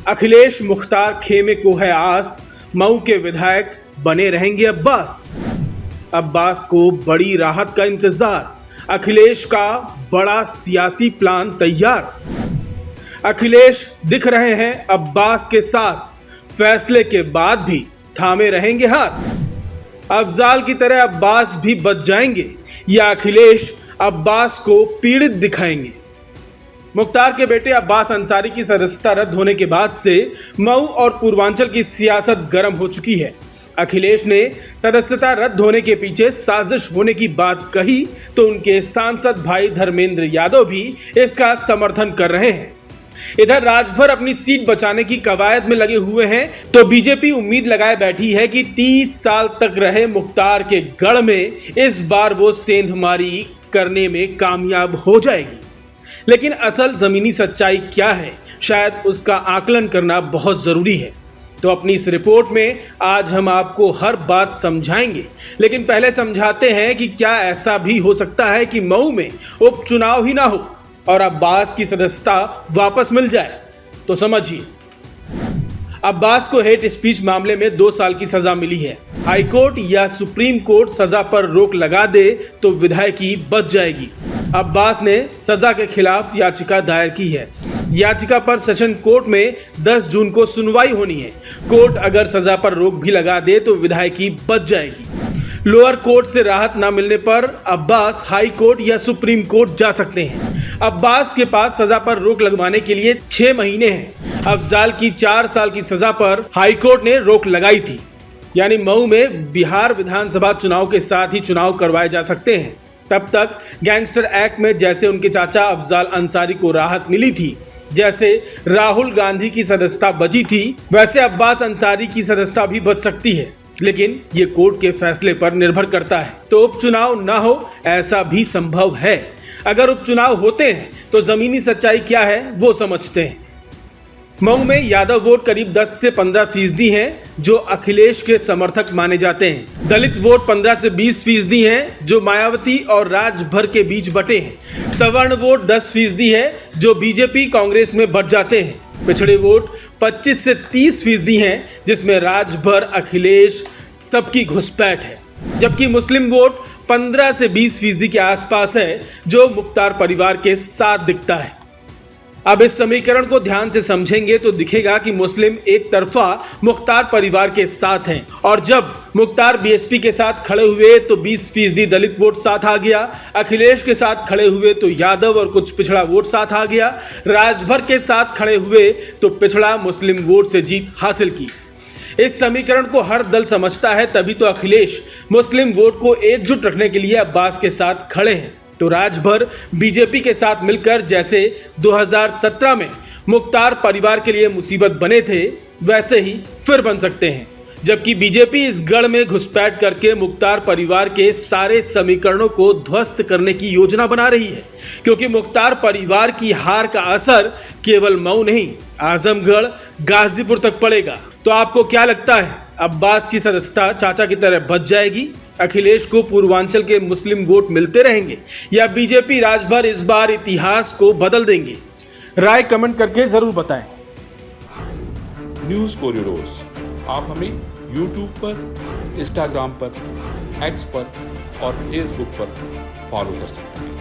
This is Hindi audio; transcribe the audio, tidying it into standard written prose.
अखिलेश मुख्तार खेमे को है आस, मऊ के विधायक बने रहेंगे अब्बास। अब्बास को बड़ी राहत का इंतजार, अखिलेश का बड़ा सियासी प्लान तैयार। अखिलेश दिख रहे हैं अब्बास के साथ, फैसले के बाद भी थामे रहेंगे हाथ। अफजाल की तरह अब्बास भी बच जाएंगे या अखिलेश अब्बास को पीड़ित दिखाएंगे। मुख्तार के बेटे अब्बास अंसारी की सदस्यता रद्द होने के बाद से मऊ और पूर्वांचल की सियासत गर्म हो चुकी है। अखिलेश ने सदस्यता रद्द होने के पीछे साजिश होने की बात कही तो उनके सांसद भाई धर्मेंद्र यादव भी इसका समर्थन कर रहे हैं। इधर राजभर अपनी सीट बचाने की कवायद में लगे हुए हैं तो बीजेपी उम्मीद लगाए बैठी है कि 30 साल तक रहे मुख्तार के गढ़ में इस बार वो सेंधमारी करने में कामयाब हो जाएगी। लेकिन असल जमीनी सच्चाई क्या है, शायद उसका आकलन करना बहुत जरूरी है। तो अपनी इस रिपोर्ट में आज हम आपको हर बात समझाएंगे, लेकिन पहले समझाते हैं कि क्या ऐसा भी हो सकता है कि मऊ में उपचुनाव ही ना हो और अब्बास की सदस्यता वापस मिल जाए। तो समझिए, अब्बास को हेट स्पीच मामले में 2 साल की सजा मिली है। हाईकोर्ट या सुप्रीम कोर्ट सजा पर रोक लगा दे तो विधायकी बच जाएगी। अब्बास ने सजा के खिलाफ याचिका दायर की है। याचिका पर सेशन कोर्ट में 10 जून को सुनवाई होनी है। कोर्ट अगर सजा पर रोक भी लगा दे तो विधायकी बच जाएगी। लोअर कोर्ट से राहत ना मिलने पर अब्बास हाई कोर्ट या सुप्रीम कोर्ट जा सकते हैं। अब्बास के पास सजा पर रोक लगवाने के लिए 6 महीने हैं। अफजाल की 4 साल की सजा पर हाई कोर्ट ने रोक लगाई थी। यानी मऊ में बिहार विधानसभा चुनाव के साथ ही चुनाव करवाए जा सकते हैं। तब तक गैंगस्टर एक्ट में जैसे उनके चाचा अफजाल अंसारी को राहत मिली थी, जैसे राहुल गांधी की सदस्यता बची थी, वैसे अब्बास अंसारी की सदस्यता भी बच सकती है। लेकिन ये कोर्ट के फैसले पर निर्भर करता है। तो उपचुनाव ना हो ऐसा भी संभव है। अगर उपचुनाव होते हैं तो जमीनी सच्चाई क्या है वो समझते हैं। मऊ में यादव वोट करीब 10 से 15% हैं जो अखिलेश के समर्थक माने जाते हैं। दलित वोट 15 से 20% हैं जो मायावती और राजभर के बीच बटे हैं। सवर्ण वोट 10% है जो बीजेपी कांग्रेस में बट जाते हैं। पिछड़े वोट 25 से 30% हैं जिसमें राजभर अखिलेश सबकी घुसपैठ है। जबकि मुस्लिम वोट 15 से 20% के आसपास है जो मुख्तार परिवार के साथ दिखता है। अब इस समीकरण को ध्यान से समझेंगे तो दिखेगा कि मुस्लिम एक तरफा मुख्तार परिवार के साथ हैं और जब मुख्तार बीएसपी के साथ खड़े हुए तो 20% दलित वोट साथ आ गया। अखिलेश के साथ खड़े हुए तो यादव और कुछ पिछड़ा वोट साथ आ गया। राजभर के साथ खड़े हुए तो पिछड़ा मुस्लिम वोट से जीत हासिल की। इस समीकरण को हर दल समझता है, तभी तो अखिलेश मुस्लिम वोट को एकजुट रखने के लिए अब्बास के साथ खड़े हैं। तो राजभर बीजेपी के साथ मिलकर जैसे 2017 में मुख्तार परिवार के लिए मुसीबत बने थे वैसे ही फिर बन सकते हैं। जबकि बीजेपी इस गढ़ में घुसपैठ करके मुख्तार परिवार के सारे समीकरणों को ध्वस्त करने की योजना बना रही है, क्योंकि मुख्तार परिवार की हार का असर केवल मऊ नहीं, आजमगढ़, गाजीपुर तक पड़ेगा। तो आपको क्या लगता है, अब्बास की सदस्यता चाचा की तरह बच जाएगी? अखिलेश को पूर्वांचल के मुस्लिम वोट मिलते रहेंगे या बीजेपी राजभर इस बार इतिहास को बदल देंगे? राय कमेंट करके जरूर बताएं। न्यूज़ कॉरिडोर्स आप हमें YouTube पर, Instagram पर, X पर और Facebook पर फॉलो कर सकते हैं।